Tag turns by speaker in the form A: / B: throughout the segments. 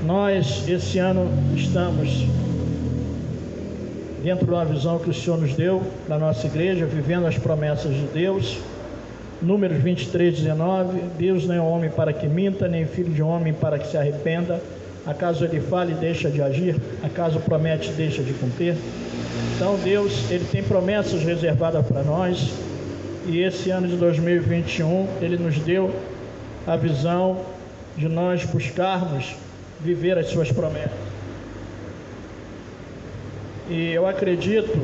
A: Nós, esse ano, estamos dentro de uma visão que o Senhor nos deu para a nossa igreja, vivendo as promessas de Deus. Números 23:19, Deus não é homem para que minta, nem filho de homem para que se arrependa. Acaso ele fala e deixa de agir? Acaso promete e deixa de cumprir? Então Deus, Ele tem promessas reservadas para nós, e esse ano de 2021 Ele nos deu a visão de nós buscarmos viver as suas promessas. E eu acredito,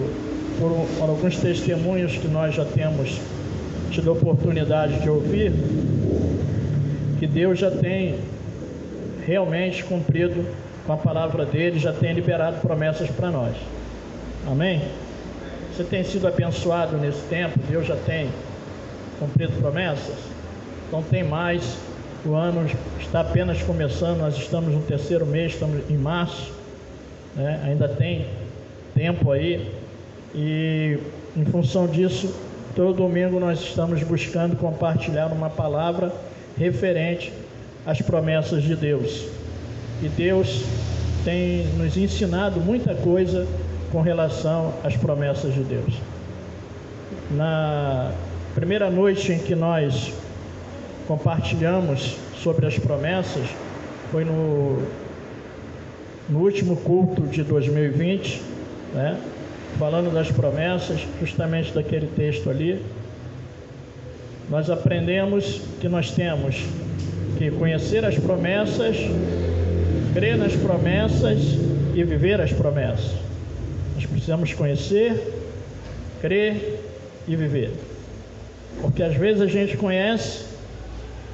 A: por alguns testemunhos que nós já temos tido a oportunidade de ouvir, que Deus já tem realmente cumprido com a palavra dele, já tem liberado promessas para nós. Amém? Você tem sido abençoado nesse tempo? Deus já tem cumprido promessas? Então tem mais. O ano está apenas começando, nós estamos no terceiro mês, estamos em março, né? Ainda tem tempo aí, e em função disso, todo domingo nós estamos buscando compartilhar uma palavra referente às promessas de Deus. E Deus tem nos ensinado muita coisa com relação às promessas de Deus. Na primeira noite em que nós compartilhamos sobre as promessas, foi no último culto de 2020, né? Falando das promessas, justamente daquele texto ali, nós aprendemos que nós temos que conhecer as promessas, crer nas promessas e viver as promessas. Nós precisamos conhecer, crer e viver. Porque às vezes a gente conhece,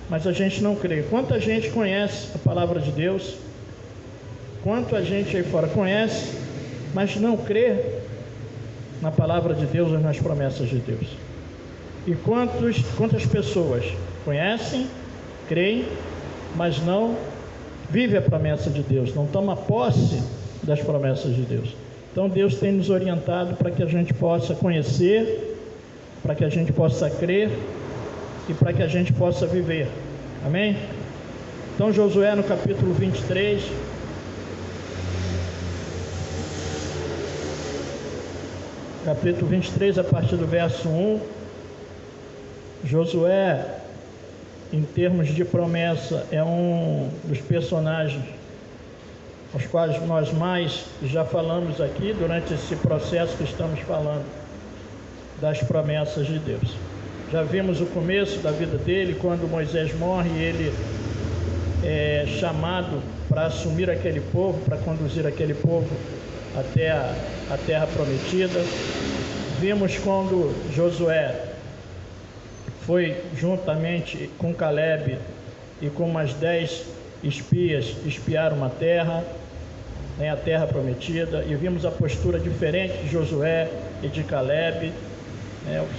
A: mas a gente não crê. Quanta gente conhece a palavra de Deus, quanto a gente aí fora conhece, mas não crê na palavra de Deus ou nas promessas de Deus. E quantas pessoas conhecem, creem, mas não vivem a promessa de Deus, não tomam posse das promessas de Deus. Então Deus tem nos orientado para que a gente possa conhecer, para que a gente possa crer e para que a gente possa viver. Amém? Então Josué, no capítulo 23, capítulo 23, a partir do verso 1, Josué, em termos de promessa, é um dos personagens os quais nós mais já falamos aqui durante esse processo que estamos falando das promessas de Deus. Já vimos o começo da vida dele, quando Moisés morre e ele é chamado para assumir aquele povo, para conduzir aquele povo até a terra prometida. Vimos quando Josué foi juntamente com Caleb e com umas 10 espias espiar uma terra, a terra prometida, e vimos a postura diferente de Josué e de Caleb.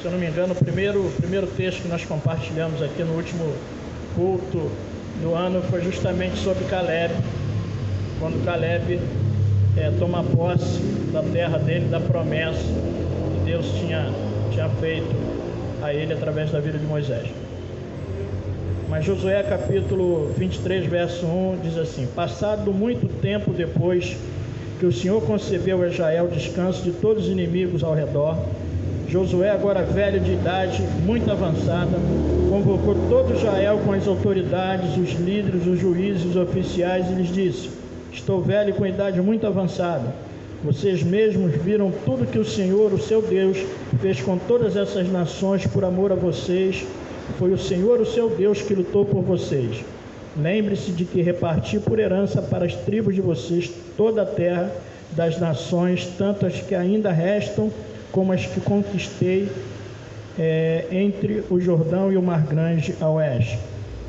A: Se eu não me engano, o primeiro texto que nós compartilhamos aqui no último culto do ano foi justamente sobre Caleb, quando Caleb toma posse da terra dele, da promessa que Deus tinha feito a ele através da vida de Moisés. Mas Josué capítulo 23, verso 1 diz assim: passado muito tempo depois que o Senhor concedeu a Israel descanso de todos os inimigos ao redor, Josué, agora velho de idade muito avançada, convocou todo Israel com as autoridades, os líderes, os juízes, os oficiais, e lhes disse: estou velho com idade muito avançada. Vocês mesmos viram tudo que o Senhor, o seu Deus, fez com todas essas nações por amor a vocês. Foi o Senhor, o seu Deus, que lutou por vocês. Lembre-se de que reparti por herança para as tribos de vocês toda a terra das nações, tanto as que ainda restam, como as que conquistei entre o Jordão e o Mar Grande a oeste.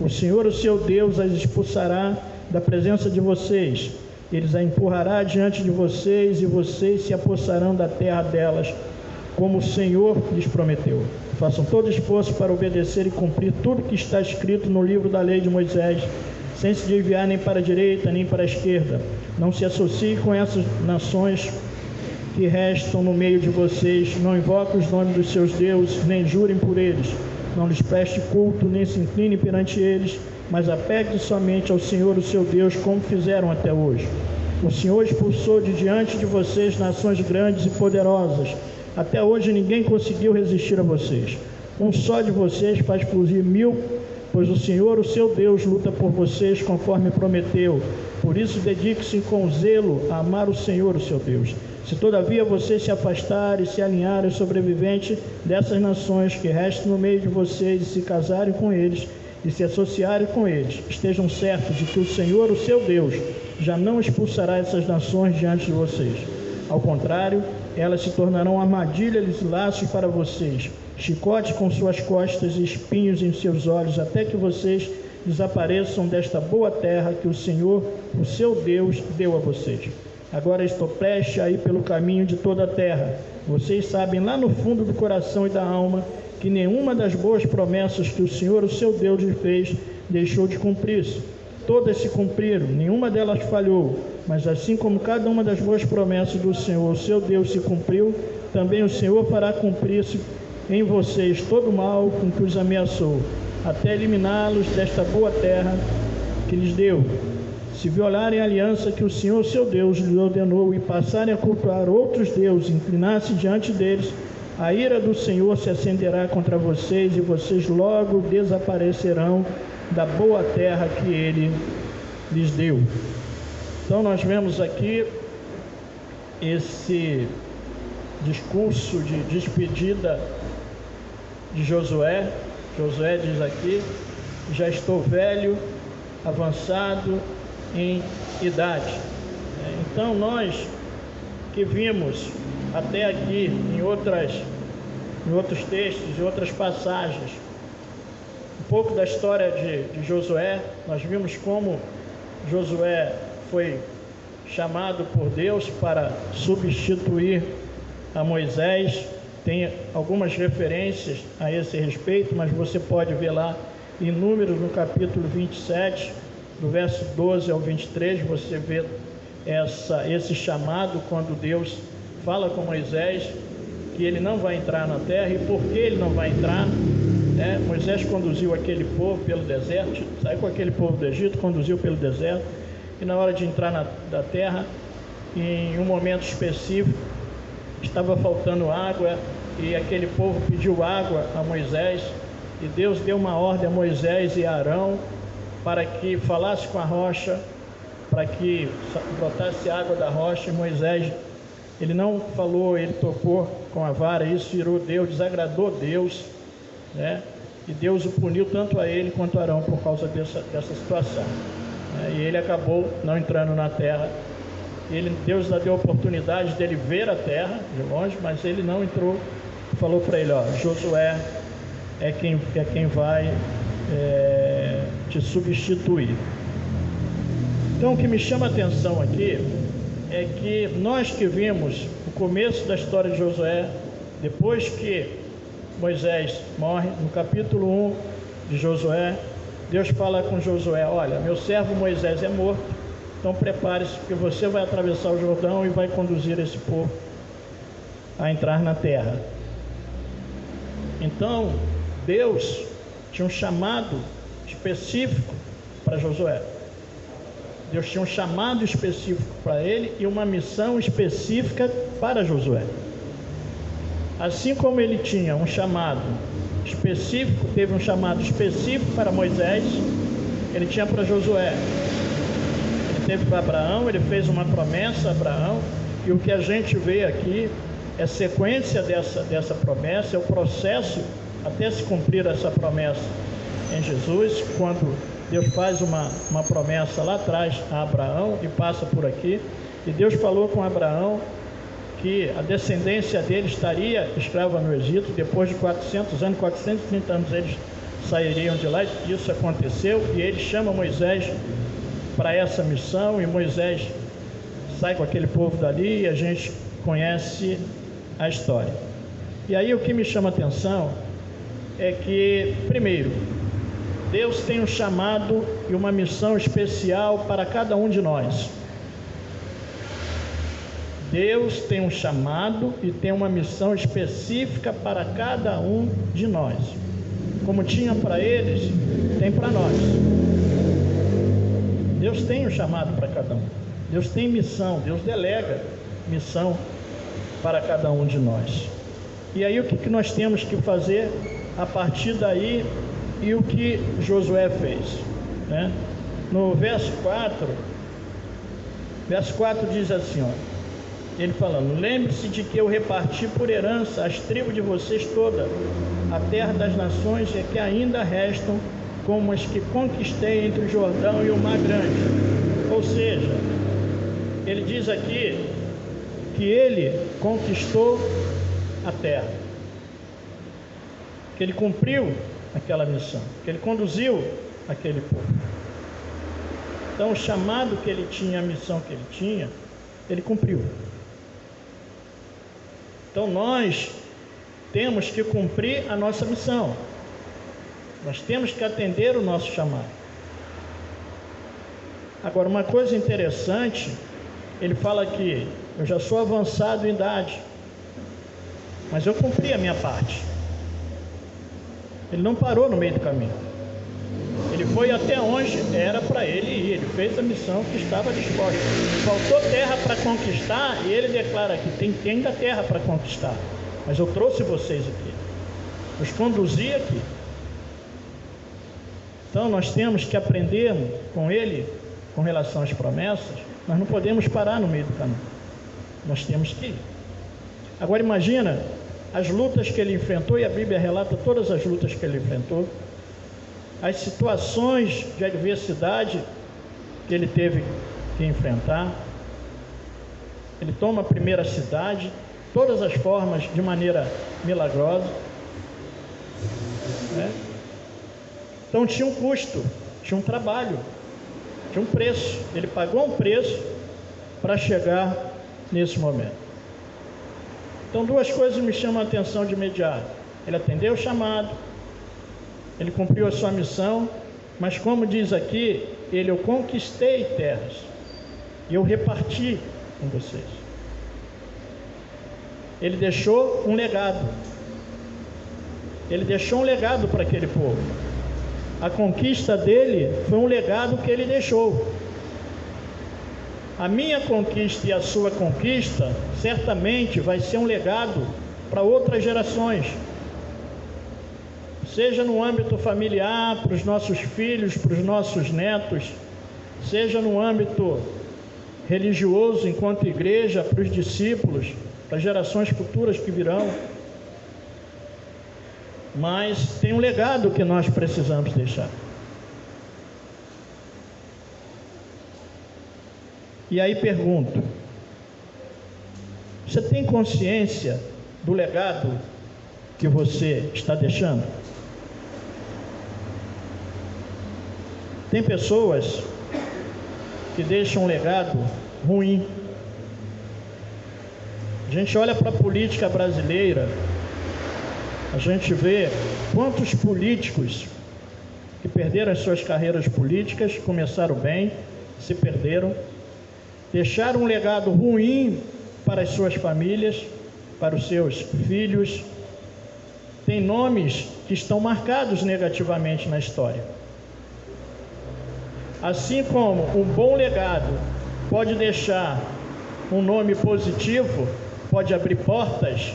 A: O Senhor, o seu Deus, as expulsará da presença de vocês. Eles a empurrará diante de vocês, e vocês se apossarão da terra delas, como o Senhor lhes prometeu. Façam todo esforço para obedecer e cumprir tudo que está escrito no livro da lei de Moisés, sem se desviar nem para a direita nem para a esquerda. Não se associe com essas nações que restam no meio de vocês. Não invoquem os nomes dos seus deuses, nem jurem por eles. Não lhes preste culto, nem se incline perante eles, mas apegue-se somente ao Senhor, o seu Deus, como fizeram até hoje. O Senhor expulsou de diante de vocês nações grandes e poderosas. Até hoje ninguém conseguiu resistir a vocês. Um só de vocês faz explodir 1000, pois o Senhor, o seu Deus, luta por vocês conforme prometeu. Por isso, dedique-se com zelo a amar o Senhor, o seu Deus. Se todavia vocês se afastarem e se alinharem aos sobreviventes dessas nações que restam no meio de vocês e se casarem com eles e se associarem com eles, estejam certos de que o Senhor, o seu Deus, já não expulsará essas nações diante de vocês. Ao contrário, elas se tornarão armadilhas e laços para vocês, chicote com suas costas e espinhos em seus olhos, até que vocês desapareçam desta boa terra que o Senhor, o seu Deus, deu a vocês. Agora estou prestes a ir pelo caminho de toda a terra. Vocês sabem lá no fundo do coração e da alma que nenhuma das boas promessas que o Senhor, o seu Deus, lhe fez, deixou de cumprir-se. Todas se cumpriram, nenhuma delas falhou, mas assim como cada uma das boas promessas do Senhor, o seu Deus, se cumpriu, também o Senhor fará cumprir-se em vocês todo o mal com que os ameaçou, até eliminá-los desta boa terra que lhes deu. Se violarem a aliança que o Senhor, seu Deus, lhes ordenou e passarem a cultuar outros deuses, inclinar-se diante deles, a ira do Senhor se acenderá contra vocês e vocês logo desaparecerão da boa terra que ele lhes deu. Então nós vemos aqui esse discurso de despedida de Josué. Josué diz aqui: já estou velho, avançado em idade. Então nós que vimos até aqui em outros textos, em outras passagens, um pouco da história de Josué, nós vimos como Josué foi chamado por Deus para substituir a Moisés. Tem algumas referências a esse respeito, mas você pode ver lá em Números, no capítulo 27, do verso 12 ao 23, você vê esse chamado quando Deus fala com Moisés que ele não vai entrar na terra. E por que ele não vai entrar? Moisés conduziu aquele povo pelo deserto, saiu com aquele povo do Egito, conduziu pelo deserto, e na hora de entrar na terra, em um momento específico, estava faltando água, e aquele povo pediu água a Moisés, e Deus deu uma ordem a Moisés e a Arão para que falasse com a rocha, para que brotasse água da rocha. E Moisés, ele não falou, ele tocou com a vara, isso irou Deus, desagradou Deus, e Deus o puniu tanto a ele quanto a Arão por causa dessa situação, e ele acabou não entrando na terra. Deus deu a oportunidade dele ver a terra de longe, mas ele não entrou. Falou para ele: Josué é quem vai te substituir. Então o que me chama a atenção aqui é que nós que vimos o começo da história de Josué, depois que Moisés morre, no capítulo 1 de Josué, Deus fala com Josué: olha, meu servo Moisés é morto, então prepare-se, porque você vai atravessar o Jordão e vai conduzir esse povo a entrar na terra. Então Deus tinha um chamado específico para Josué. Deus tinha um chamado específico para ele e uma missão específica para Josué. Assim como ele tinha um chamado específico, teve um chamado específico para Moisés, ele tinha para Josué. Ele teve para Abraão, ele fez uma promessa a Abraão, e o que a gente vê aqui é sequência dessa promessa, é o processo até se cumprir essa promessa em Jesus, quando Deus faz uma promessa lá atrás a Abraão e passa por aqui, e Deus falou com Abraão que a descendência dele estaria escrava no Egito. Depois de 430 anos eles sairiam de lá. Isso aconteceu, e ele chama Moisés para essa missão, e Moisés sai com aquele povo dali, e a gente conhece a história. E aí o que me chama a atenção é que, primeiro, Deus tem um chamado e uma missão especial para cada um de nós. Deus tem um chamado e tem uma missão específica para cada um de nós. Como tinha para eles, tem para nós. Deus tem um chamado para cada um. Deus tem missão, Deus delega missão para cada um de nós. E aí o que nós temos que fazer a partir daí, e o que Josué fez, né? No verso 4 diz assim, ó, ele falando: lembre-se de que eu reparti por herança as tribos de vocês toda, a terra das nações é que ainda restam, como as que conquistei entre o Jordão e o Mar Grande. Ou seja, ele diz aqui que ele conquistou a terra, que ele cumpriu aquela missão, que ele conduziu aquele povo. Então o chamado que ele tinha, a missão que ele tinha, ele cumpriu. Então nós temos que cumprir a nossa missão, nós temos que atender o nosso chamado. Agora, uma coisa interessante, ele fala que eu já sou avançado em idade, mas eu cumpri a minha parte. Ele não parou no meio do caminho, ele foi até onde era para ele ir, ele fez a missão que estava disposta. Faltou terra para conquistar, e ele declara que tem ainda terra para conquistar, mas eu trouxe vocês aqui, os conduzi aqui. Então nós temos que aprender com ele, com relação às promessas. Nós não podemos parar no meio do caminho, nós temos que ir. Agora imagina as lutas que ele enfrentou, e a Bíblia relata todas as lutas que ele enfrentou, as situações de adversidade que ele teve que enfrentar. Ele toma a primeira cidade, todas as formas, de maneira milagrosa, né? Então tinha um custo, tinha um trabalho, tinha um preço. Ele pagou um preço para chegar nesse momento. Então duas coisas me chamam a atenção de imediato: ele atendeu o chamado, ele cumpriu a sua missão, mas como diz aqui, eu conquistei terras e eu reparti com vocês. Ele deixou um legado, ele deixou um legado para aquele povo. A conquista dele foi um legado que ele deixou. A minha conquista e a sua conquista certamente vai ser um legado para outras gerações, seja no âmbito familiar, para os nossos filhos, para os nossos netos, seja no âmbito religioso, enquanto igreja, para os discípulos, para as gerações futuras que virão. Mas tem um legado que nós precisamos deixar. E aí pergunto: você tem consciência do legado que você está deixando? Tem pessoas que deixam um legado ruim. A gente olha para a política brasileira, a gente vê quantos políticos que perderam as suas carreiras políticas, começaram bem, se perderam, deixaram um legado ruim para as suas famílias, para os seus filhos. Tem nomes que estão marcados negativamente na história. Assim como um bom legado pode deixar um nome positivo, pode abrir portas,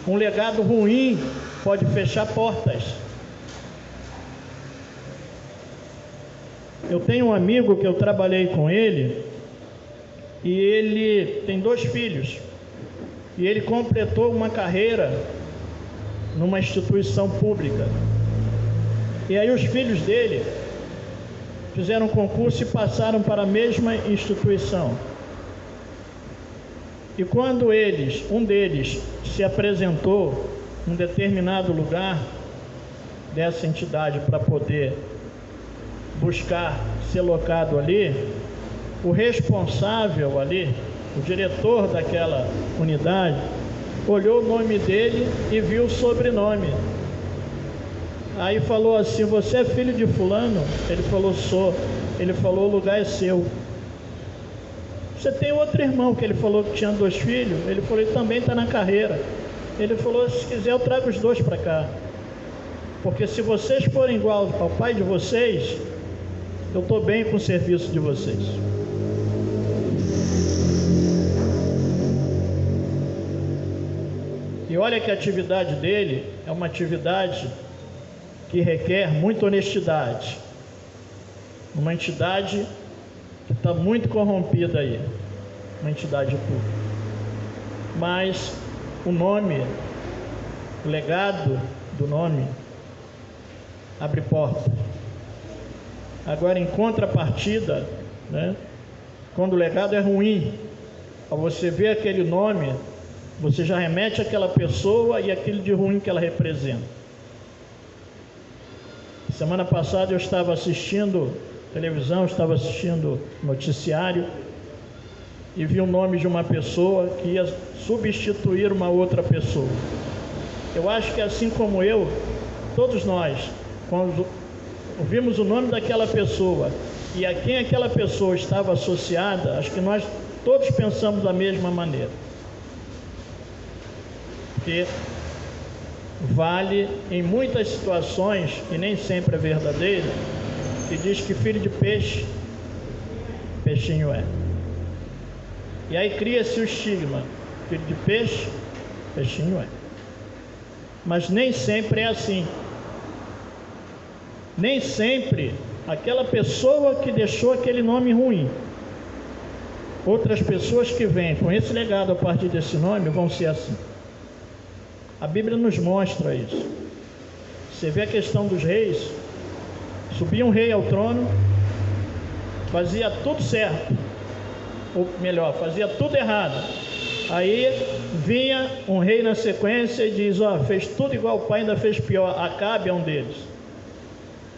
A: um legado ruim pode fechar portas. Eu tenho um amigo que eu trabalhei com ele, e ele tem 2 filhos, e ele completou uma carreira numa instituição pública. E aí os filhos dele fizeram um concurso e passaram para a mesma instituição. E quando um deles se apresentou em um determinado lugar dessa entidade para poder buscar ser locado ali, o responsável ali, o diretor daquela unidade, olhou o nome dele e viu o sobrenome. Aí falou assim: você é filho de fulano? Ele falou: sou. Ele falou: o lugar é seu. Você tem outro irmão que ele falou que tinha 2 filhos? Ele falou: ele também está na carreira. Ele falou: se quiser eu trago os 2 para cá, porque se vocês forem igual ao pai de vocês, Eu estou bem com o serviço de vocês. E olha que a atividade dele é uma atividade que requer muita honestidade. Uma entidade que está muito corrompida aí, uma entidade pública. Mas o nome, o legado do nome, abre porta. Agora, em contrapartida, né, quando o legado é ruim, ao você ver aquele nome, você já remete àquela pessoa e aquilo de ruim que ela representa. Semana passada eu estava assistindo televisão, estava assistindo noticiário e vi o nome de uma pessoa que ia substituir uma outra pessoa. Eu acho que assim como eu, todos nós, quando ouvimos o nome daquela pessoa e a quem aquela pessoa estava associada, acho que nós todos pensamos da mesma maneira. Porque vale em muitas situações, e nem sempre é verdadeira, que diz que filho de peixe, peixinho é. E aí cria-se o estigma, filho de peixe, peixinho é. Mas nem sempre é assim. Nem sempre aquela pessoa que deixou aquele nome ruim, outras pessoas que vêm com esse legado a partir desse nome vão ser assim. A Bíblia nos mostra isso. Você vê a questão dos reis. Subia um rei ao trono, fazia tudo certo, ou melhor, fazia tudo errado. Aí vinha um rei na sequência e diz: ó, fez tudo igual o pai, ainda fez pior. Acabe é um deles.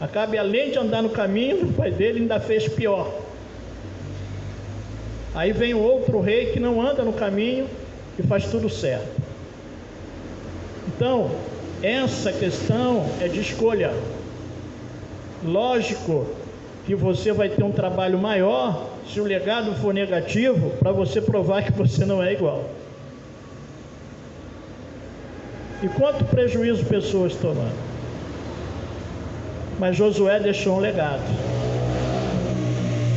A: Acabe, além de andar no caminho do pai dele, ainda fez pior. Aí vem o outro rei que não anda no caminho e faz tudo certo. Então, essa questão é de escolha. Lógico que você vai ter um trabalho maior se o legado for negativo, para você provar que você não é igual. E quanto prejuízo pessoas tomaram? Mas Josué deixou um legado.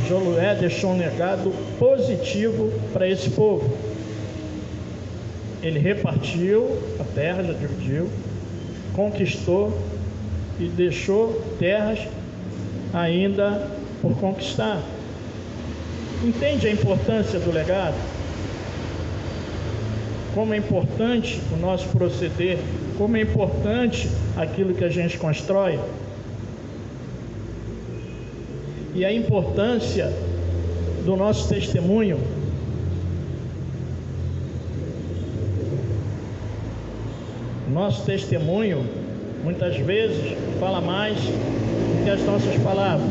A: Josué deixou um legado positivo para esse povo. Ele repartiu a terra, já dividiu, conquistou e deixou terras ainda por conquistar. Entende a importância do legado? Como é importante o nosso proceder, como é importante aquilo que a gente constrói. E a importância do nosso testemunho. Nosso testemunho, muitas vezes, fala mais do que as nossas palavras.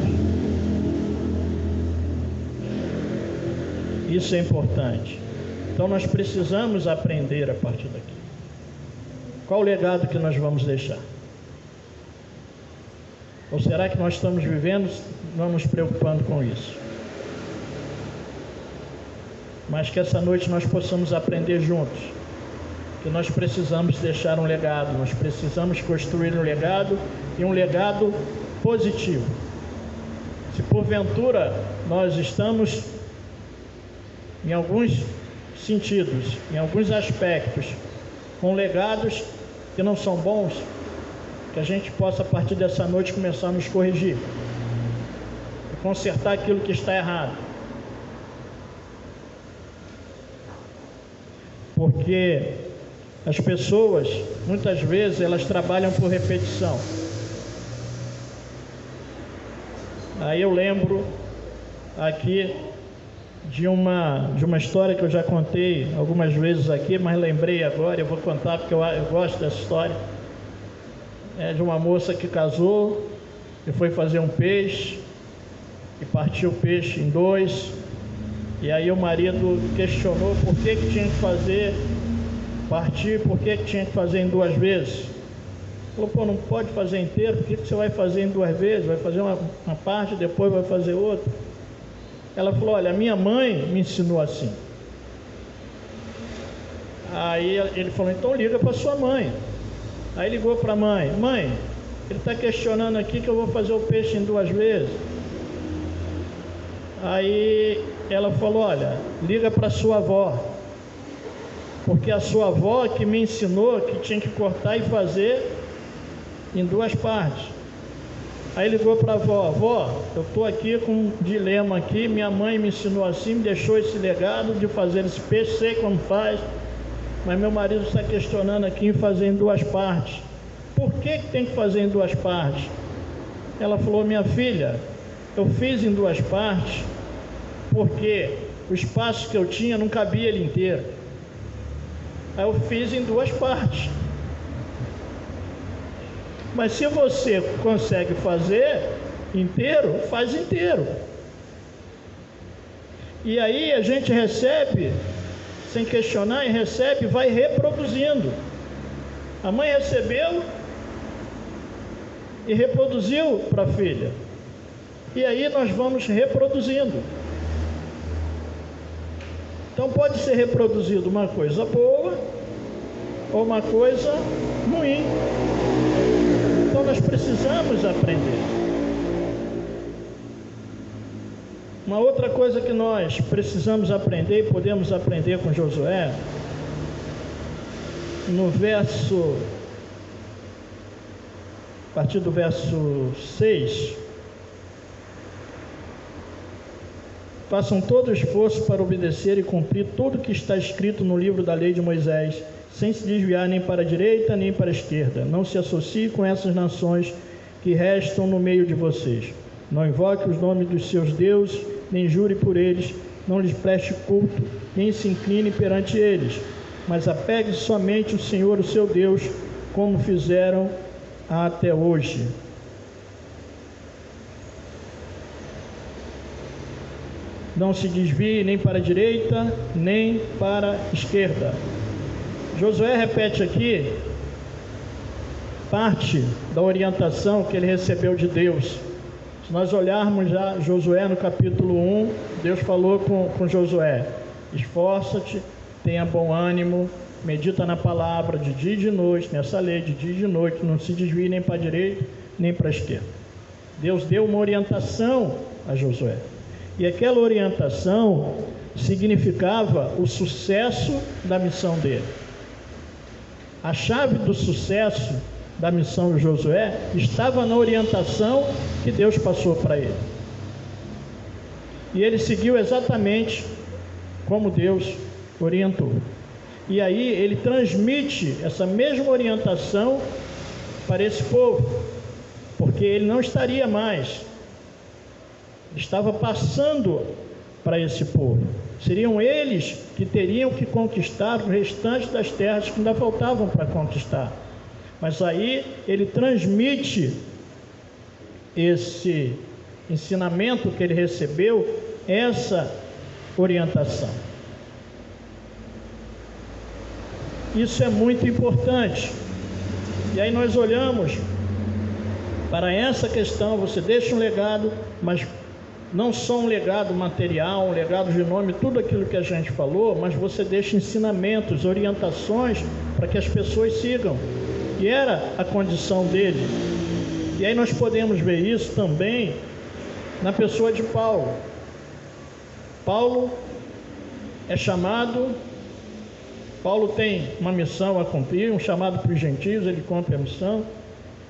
A: Isso é importante. Então nós precisamos aprender a partir daqui. Qual o legado que nós vamos deixar? Ou será que nós estamos vivendo, não nos preocupando com isso? Mas que essa noite nós possamos aprender juntos. Que nós precisamos deixar um legado, nós precisamos construir um legado e um legado positivo. Se porventura nós estamos, em alguns sentidos, em alguns aspectos, com legados que não são bons, que a gente possa a partir dessa noite começar a nos corrigir e consertar aquilo que está errado. Porque as pessoas, muitas vezes, elas trabalham por repetição. Aí eu lembro aqui de uma história que eu já contei algumas vezes aqui, mas lembrei agora, eu vou contar porque eu gosto dessa história. É de uma moça que casou e foi fazer um peixe e partiu o peixe em dois. E aí o marido questionou por que tinha que fazer partir, por que tinha que fazer em duas vezes. Falou: pô, não pode fazer inteiro, por que você vai fazer em duas vezes? Vai fazer uma parte, depois vai fazer outra. Ela falou: olha, a minha mãe me ensinou assim. Aí ele falou: então liga para sua mãe. Aí ligou para a mãe: mãe, ele está questionando aqui que eu vou fazer o peixe em duas vezes. Aí ela falou: olha, liga para sua avó, porque a sua avó que me ensinou que tinha que cortar e fazer em 2 partes. Aí ligou para a avó: avó, eu estou aqui com um dilema aqui, minha mãe me ensinou assim, me deixou esse legado de fazer esse peixe, sei como faz, mas meu marido está questionando aqui em fazer em 2 partes. Por que tem que fazer em 2 partes? Ela falou: minha filha, eu fiz em 2 partes porque o espaço que eu tinha não cabia ele inteiro. Aí eu fiz em 2 partes. Mas se você consegue fazer inteiro, faz inteiro. E aí a gente recebe, sem questionar, e recebe, vai reproduzindo. A mãe recebeu e reproduziu para a filha. E aí nós vamos reproduzindo. Então pode ser reproduzido uma coisa boa ou uma coisa ruim. Então nós precisamos aprender. Uma outra coisa que nós precisamos aprender e podemos aprender com Josué, no verso, a partir do verso 6, façam todo o esforço para obedecer e cumprir tudo que está escrito no livro da lei de Moisés, sem se desviar nem para a direita nem para a esquerda. Não se associe com essas nações que restam no meio de vocês. Não invoque os nomes dos seus deuses, nem jure por eles, não lhes preste culto, nem se incline perante eles, mas apegue somente o Senhor, o seu Deus, como fizeram até hoje. Não se desvie nem para a direita, nem para a esquerda. Josué repete aqui parte da orientação que ele recebeu de Deus. Se nós olharmos já Josué no capítulo 1, Deus falou com Josué: esforça-te, tenha bom ânimo, medita na palavra de dia e de noite, nessa lei de dia e de noite, não se desvie nem para a direita nem para a esquerda. Deus deu uma orientação a Josué. E aquela orientação significava o sucesso da missão dele. A chave do sucesso da missão de Josué estava na orientação que Deus passou para ele. E ele seguiu exatamente como Deus orientou. E aí ele transmite essa mesma orientação para esse povo, porque ele não estaria mais, estava passando para esse povo. Seriam eles que teriam que conquistar o restante das terras que ainda faltavam para conquistar. Mas aí ele transmite esse ensinamento que ele recebeu, essa orientação. Isso é muito importante. E aí nós olhamos para essa questão: você deixa um legado, mas não só um legado material, um legado de nome, tudo aquilo que a gente falou, mas você deixa ensinamentos, orientações para que as pessoas sigam. E era a condição dele. E aí nós podemos ver isso também na pessoa de Paulo. Paulo é chamado, Paulo tem uma missão a cumprir, um chamado para os gentios, ele cumpre a missão.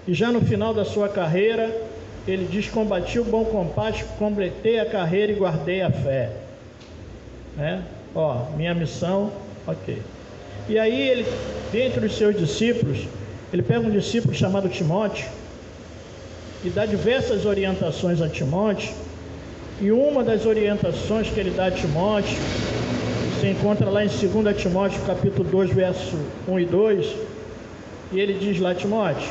A: E já no final da sua carreira, ele diz: combati o bom combate, completei a carreira e guardei a fé. Minha missão, ok. E aí ele, dentre os seus discípulos, ele pega um discípulo chamado Timóteo e dá diversas orientações a Timóteo. E uma das orientações que ele dá a Timóteo se encontra lá em 2 Timóteo capítulo 2, verso 1 e 2. E ele diz lá: Timóteo,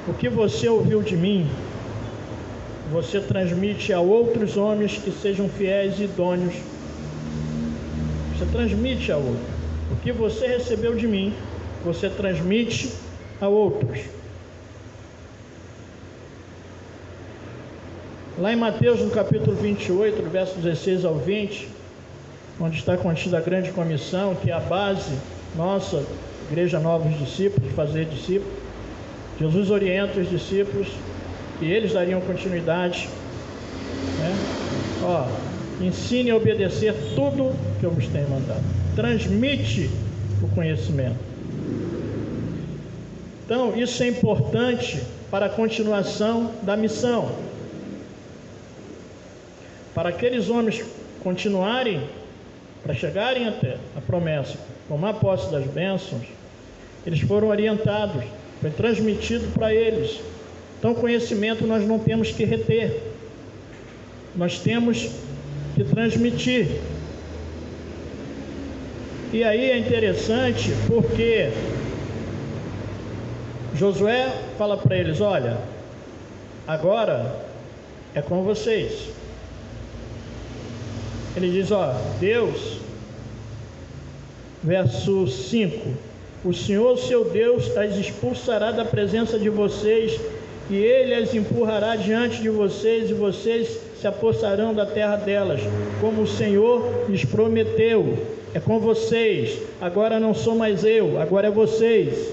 A: o que você ouviu de mim, você transmite a outros homens que sejam fiéis e idôneos. Você transmite a outros. O que você recebeu de mim, você transmite a outros. Lá em Mateus, no capítulo 28, do verso 16 ao 20, onde está contida a grande comissão, que é a base nossa, Igreja Novos Discípulos, fazer discípulos, Jesus orienta os discípulos e eles dariam continuidade, ensine a obedecer tudo que eu vos tenho mandado. Transmite o conhecimento. Então, isso é importante para a continuação da missão. Para aqueles homens continuarem, para chegarem até a promessa, tomar posse das bênçãos, eles foram orientados, foi transmitido para eles. Então, conhecimento nós não temos que reter, nós temos que transmitir. E aí é interessante porque Josué fala para eles: olha, agora é com vocês. Ele diz, Deus, verso 5, o Senhor, seu Deus, as expulsará da presença de vocês, e Ele as empurrará diante de vocês, e vocês se apossarão da terra delas, como o Senhor lhes prometeu. É com vocês, agora não sou mais eu, agora é vocês.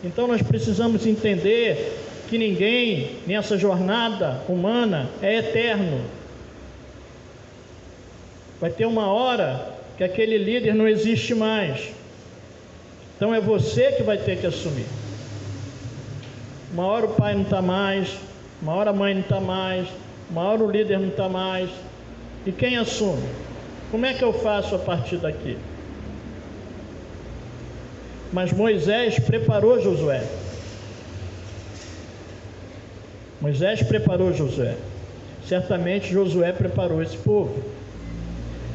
A: Então nós precisamos entender que ninguém nessa jornada humana é eterno. Vai ter uma hora que aquele líder não existe mais. Então é você que vai ter que assumir. Uma hora o pai não está mais, uma hora a mãe não está mais, uma hora o líder não está mais. E quem assume? Como é que eu faço a partir daqui? Mas Moisés preparou Josué. Moisés preparou Josué. Certamente Josué preparou esse povo.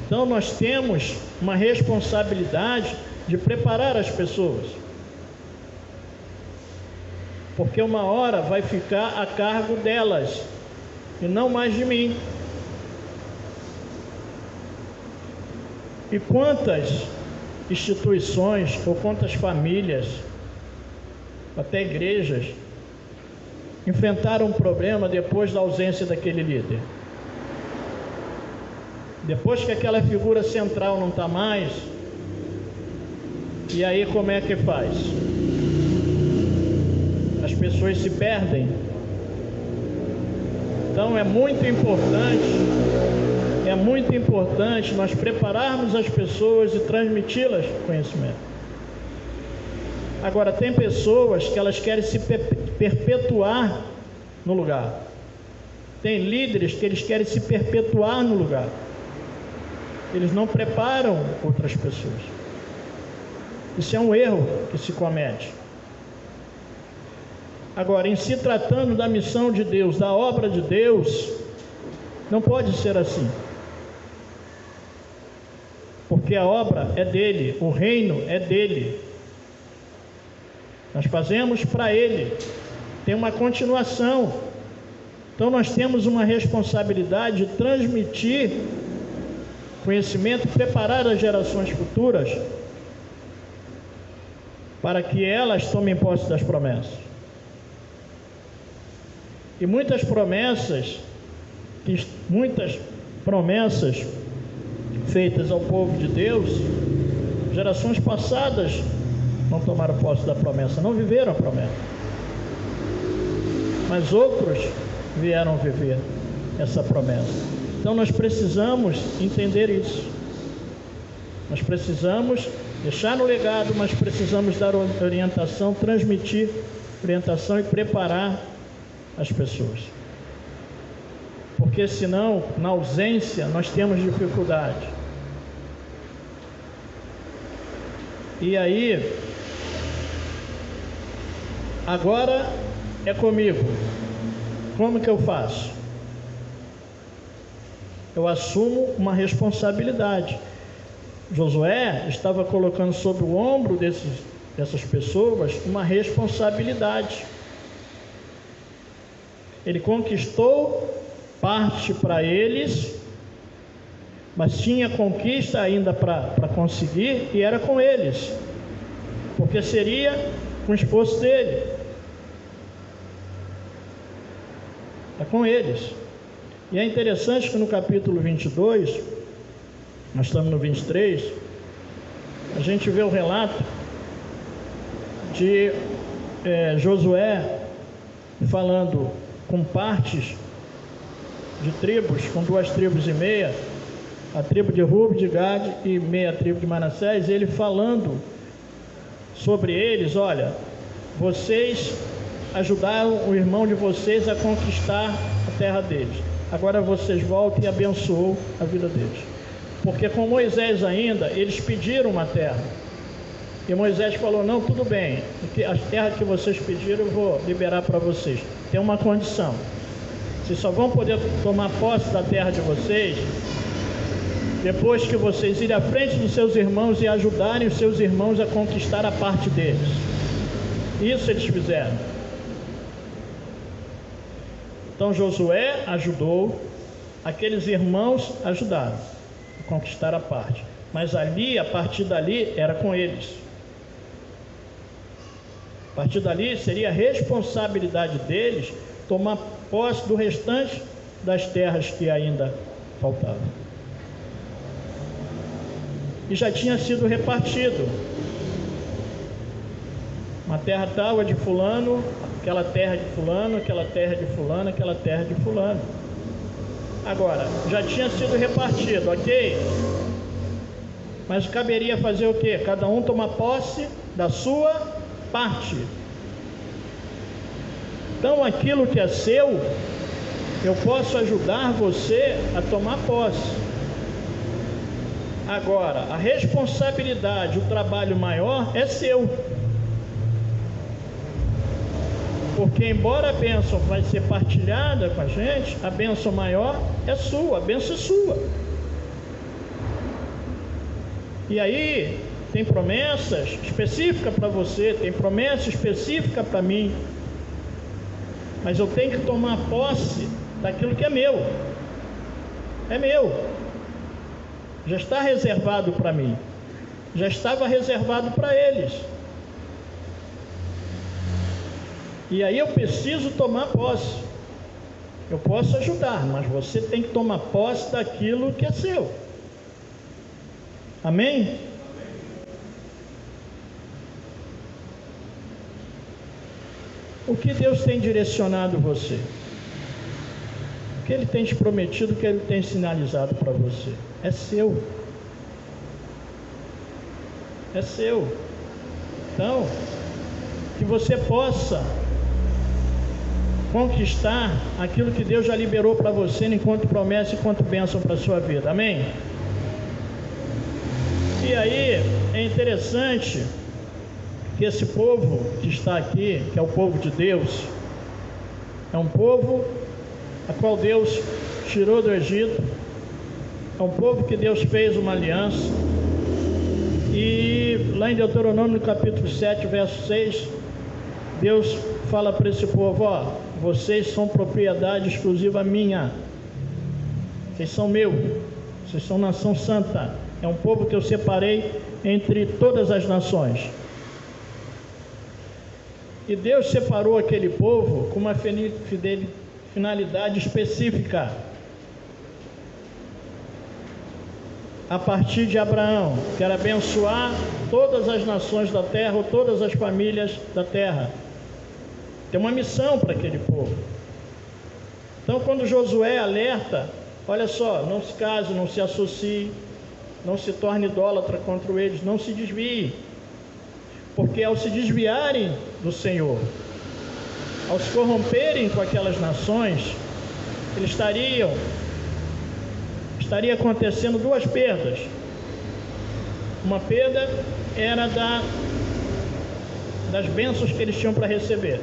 A: Então nós temos uma responsabilidade de preparar as pessoas. Porque uma hora vai ficar a cargo delas e não mais de mim. E quantas instituições ou quantas famílias, até igrejas, enfrentaram um problema depois da ausência daquele líder? Depois que aquela figura central não está mais, e aí como é que faz? As pessoas se perdem. Então é muito importante nós prepararmos as pessoas e transmiti-las conhecimento. Agora, tem pessoas que elas querem se perpetuar no lugar. Tem líderes que eles querem se perpetuar no lugar. Eles não preparam outras pessoas. Isso é um erro que se comete. Agora, em se tratando da missão de Deus, da obra de Deus, não pode ser assim. Porque a obra é dele, o reino é dele. Nós fazemos para ele. Tem uma continuação. Então nós temos uma responsabilidade de transmitir conhecimento, preparar as gerações futuras para que elas tomem posse das promessas. E muitas promessas feitas ao povo de Deus, gerações passadas não tomaram posse da promessa, não viveram a promessa. Mas outros vieram viver essa promessa. Então nós precisamos entender isso. Nós precisamos deixar no legado, mas precisamos dar orientação, transmitir orientação e preparar as pessoas. Porque senão, na ausência, nós temos dificuldade. E aí, agora é comigo. Como que eu faço? Eu assumo uma responsabilidade. Josué estava colocando sobre o ombro dessas pessoas uma responsabilidade. Ele conquistou parte para eles, mas tinha conquista ainda para conseguir, e era com eles, porque seria com o esforço dele. É com eles. E é interessante que no capítulo 22, nós estamos no 23, a gente vê o relato de Josué falando com partes de tribos, com 2,5 tribos, a tribo de Rúben, de Gade e meia tribo de Manassés, ele falando sobre eles: olha, vocês ajudaram o irmão de vocês a conquistar a terra deles, agora vocês voltam e abençoam a vida deles. Porque com Moisés ainda, eles pediram uma terra, e Moisés falou: não, tudo bem, a terra que vocês pediram eu vou liberar para vocês, tem uma condição: vocês só vão poder tomar posse da terra de vocês depois que vocês irem à frente dos seus irmãos e ajudarem os seus irmãos a conquistar a parte deles. Isso eles fizeram. Então Josué ajudou, aqueles irmãos ajudaram a conquistar a parte, mas ali, a partir dali, era com eles. A partir dali seria a responsabilidade deles tomar posse do restante das terras que ainda faltavam. E já tinha sido repartido. Uma terra tal é de fulano, aquela terra de fulano, aquela terra de fulano, aquela terra de fulano. Agora, já tinha sido repartido, ok? Mas caberia fazer o quê? Cada um tomar posse da sua parte. Então, aquilo que é seu, eu posso ajudar você a tomar posse. Agora, a responsabilidade, o trabalho maior é seu. Porque embora a bênção vai ser partilhada com a gente, a bênção maior é sua, a bênção é sua. E aí, tem promessas específicas para você, tem promessa específica para mim. Mas eu tenho que tomar posse daquilo que é meu. É meu. Já está reservado para mim. Já estava reservado para eles. E aí eu preciso tomar posse. Eu posso ajudar, mas você tem que tomar posse daquilo que é seu. Amém? O que Deus tem direcionado você? O que Ele tem te prometido, o que Ele tem sinalizado para você? É seu. É seu. Então, que você possa conquistar aquilo que Deus já liberou para você enquanto promessa e enquanto bênção para a sua vida. Amém? E aí, é interessante que esse povo que está aqui, que é o povo de Deus, é um povo a qual Deus tirou do Egito, é um povo que Deus fez uma aliança. E lá em Deuteronômio, no capítulo 7, verso 6, Deus fala para esse povo: ó, vocês são propriedade exclusiva minha, vocês são meu, vocês são nação santa, é um povo que eu separei entre todas as nações. E Deus separou aquele povo com uma finalidade específica. A partir de Abraão, que era abençoar todas as nações da terra, ou todas as famílias da terra. Tem uma missão para aquele povo. Então, quando Josué alerta: olha só, não se case, não se associe, não se torne idólatra contra eles, não se desvie. Porque ao se desviarem do Senhor, ao se corromperem com aquelas nações, eles estaria acontecendo duas perdas. Uma perda era das bênçãos que eles tinham para receber.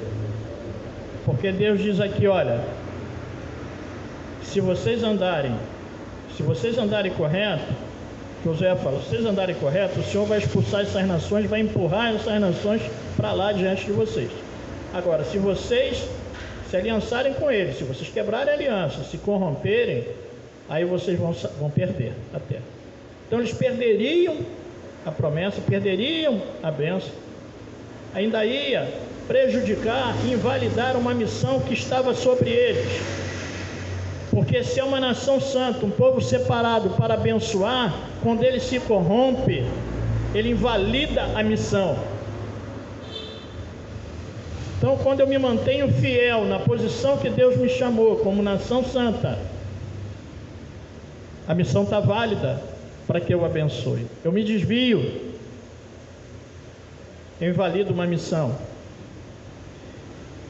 A: Porque Deus diz aqui: olha, se vocês andarem correto, Josué fala, se vocês andarem correto, o Senhor vai expulsar essas nações, vai empurrar essas nações para lá diante de vocês. Agora, se vocês se aliançarem com eles, se vocês quebrarem a aliança, se corromperem, aí vocês vão perder a terra. Então eles perderiam a promessa, perderiam a bênção, ainda ia prejudicar, invalidar uma missão que estava sobre eles. Porque se é uma nação santa, um povo separado para abençoar, quando ele se corrompe, ele invalida a missão. Então, quando eu me mantenho fiel na posição que Deus me chamou como nação santa, a missão está válida para que eu abençoe. Eu me desvio, eu invalido uma missão.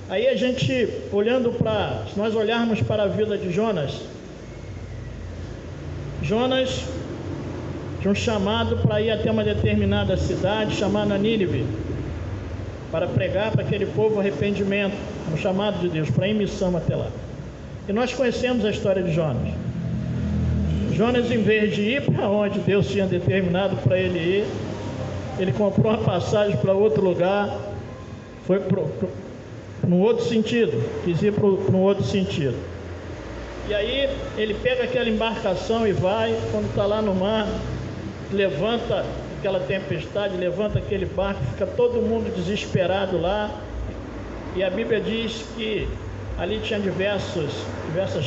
A: Aí a gente, se nós olharmos para a vida de Jonas tinha um chamado para ir até uma determinada cidade chamada Nínive, para pregar para aquele povo arrependimento, um chamado de Deus, para ir em missão até lá. E nós conhecemos a história de Jonas. Jonas, em vez de ir para onde Deus tinha determinado para ele ir, ele comprou uma passagem para outro lugar, foi num outro sentido, quis ir para um outro sentido. E aí ele pega aquela embarcação e vai, quando está lá no mar, levanta aquela tempestade, levanta aquele barco, fica todo mundo desesperado lá. E a Bíblia diz que ali tinha diversas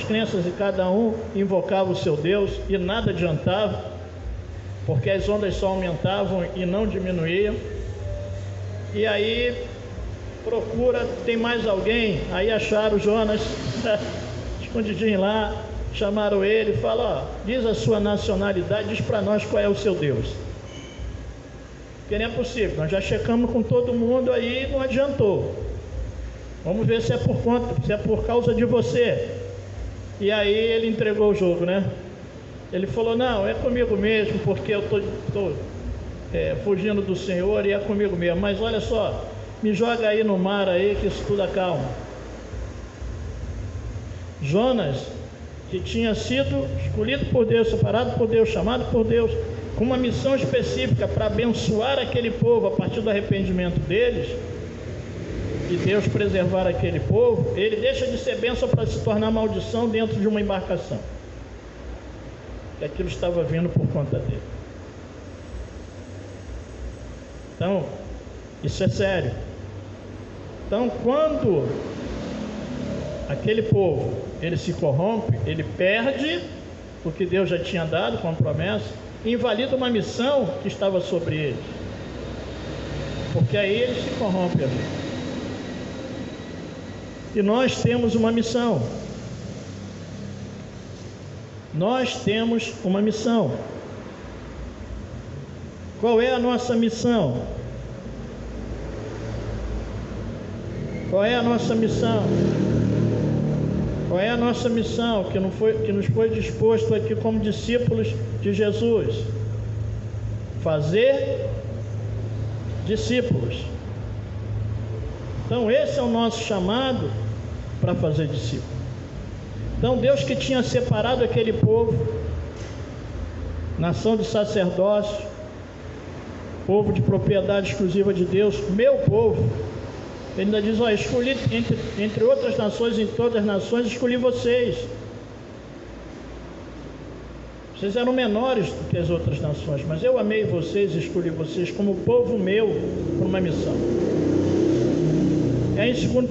A: crenças e cada um invocava o seu Deus e nada adiantava, porque as ondas só aumentavam e não diminuíam. E aí tem mais alguém? Aí acharam Jonas escondidinho lá, chamaram ele e falaram: diz a sua nacionalidade, diz para nós qual é o seu Deus. Porque não é possível, nós já checamos com todo mundo aí, não adiantou. Vamos ver se é por causa de você. E aí ele entregou o jogo, né? Ele falou: não, é comigo mesmo, porque eu estou fugindo do Senhor e é comigo mesmo. Mas olha só, me joga aí no mar aí que isso tudo acalma. Jonas, que tinha sido escolhido por Deus, separado por Deus, chamado por Deus, com uma missão específica para abençoar aquele povo a partir do arrependimento deles, e Deus preservar aquele povo, ele deixa de ser bênção para se tornar maldição dentro de uma embarcação. E aquilo estava vindo por conta dele. Então, isso é sério. Então, quando aquele povo, ele se corrompe, ele perde o que Deus já tinha dado com a promessa, e invalida uma missão que estava sobre eles. Porque aí eles se corrompem. E nós temos uma missão. Nós temos uma missão. Qual é a nossa missão? Qual é a nossa missão? Qual é a nossa missão que nos foi disposto aqui como discípulos de Jesus? Fazer discípulos. Então esse é o nosso chamado para fazer discípulos. Então Deus, que tinha separado aquele povo, nação de sacerdócio, povo de propriedade exclusiva de Deus, meu povo, ele ainda diz: olha, escolhi entre outras nações, em todas as nações, escolhi vocês. Vocês eram menores do que as outras nações, mas eu amei vocês e escolhi vocês como povo meu para uma missão. Em 1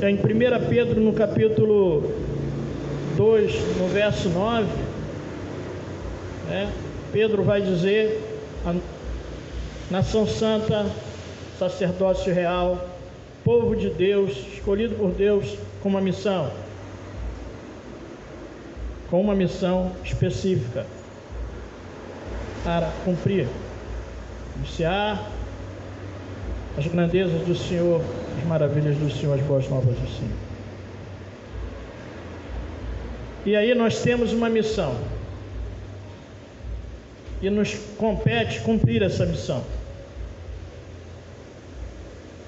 A: Pedro, no capítulo 2, no verso 9, Pedro vai dizer: a nação santa, sacerdócio real, povo de Deus, escolhido por Deus com uma missão específica para cumprir, anunciar as grandezas do Senhor, as maravilhas do Senhor, as boas novas do Senhor. E aí nós temos uma missão e nos compete cumprir essa missão.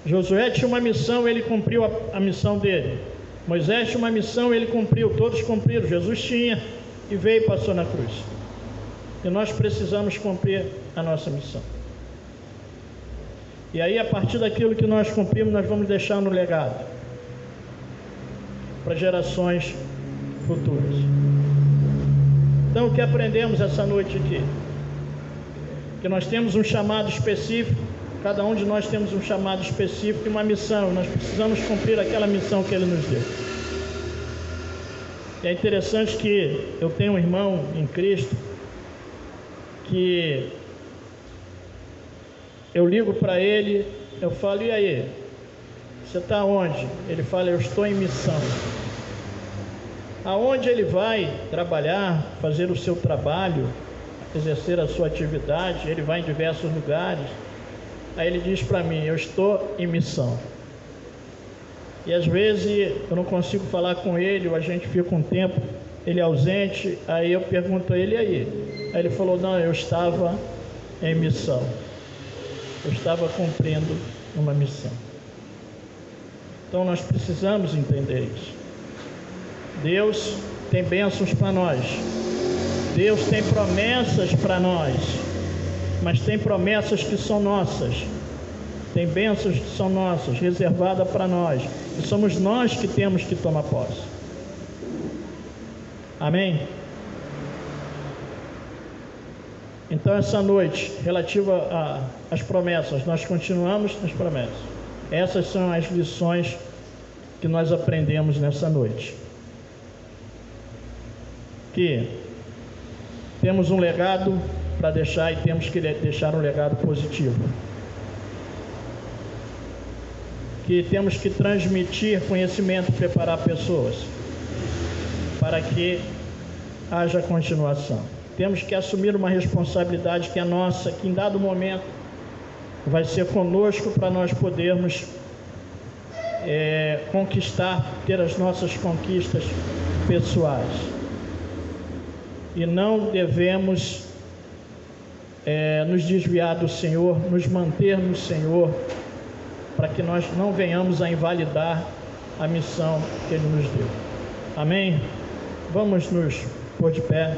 A: Josué tinha uma missão, ele cumpriu a missão dele. Moisés tinha uma missão, ele cumpriu, todos cumpriram. Jesus tinha e veio e passou na cruz. E nós precisamos cumprir a nossa missão. E aí, a partir daquilo que nós cumprimos, nós vamos deixar no legado para gerações futuras. Então, o que aprendemos essa noite aqui? Que nós temos um chamado específico. Cada um de nós temos um chamado específico e uma missão. Nós precisamos cumprir aquela missão que Ele nos deu. E é interessante que eu tenho um irmão em Cristo que eu ligo para ele, eu falo: e aí? Você está onde? Ele fala: eu estou em missão. aonde ele vai trabalhar, fazer o seu trabalho, exercer a sua atividade, ele vai em diversos lugares. Aí ele diz para mim: eu estou em missão. E às vezes eu não consigo falar com ele, ou a gente fica um tempo, ele é ausente, aí eu pergunto a ele: e aí? Aí ele falou: não, eu estava em missão, eu estava cumprindo uma missão. Então nós precisamos entender isso. Deus tem bênçãos para nós, Deus tem promessas para nós, mas tem promessas que são nossas, tem bênçãos que são nossas, reservadas para nós, e somos nós que temos que tomar posse. Amém? Então essa noite, relativa às promessas, nós continuamos nas promessas. Essas são as lições que nós aprendemos nessa noite. Que temos um legado para deixar, e temos que deixar um legado positivo. Que temos que transmitir conhecimento, preparar pessoas para que haja continuação. Temos que assumir uma responsabilidade que é nossa, que em dado momento vai ser conosco, para nós podermos conquistar, ter as nossas conquistas pessoais. E não devemos nos desviar do Senhor, nos manter no Senhor, para que nós não venhamos a invalidar a missão que Ele nos deu. Amém? Vamos nos pôr de pé.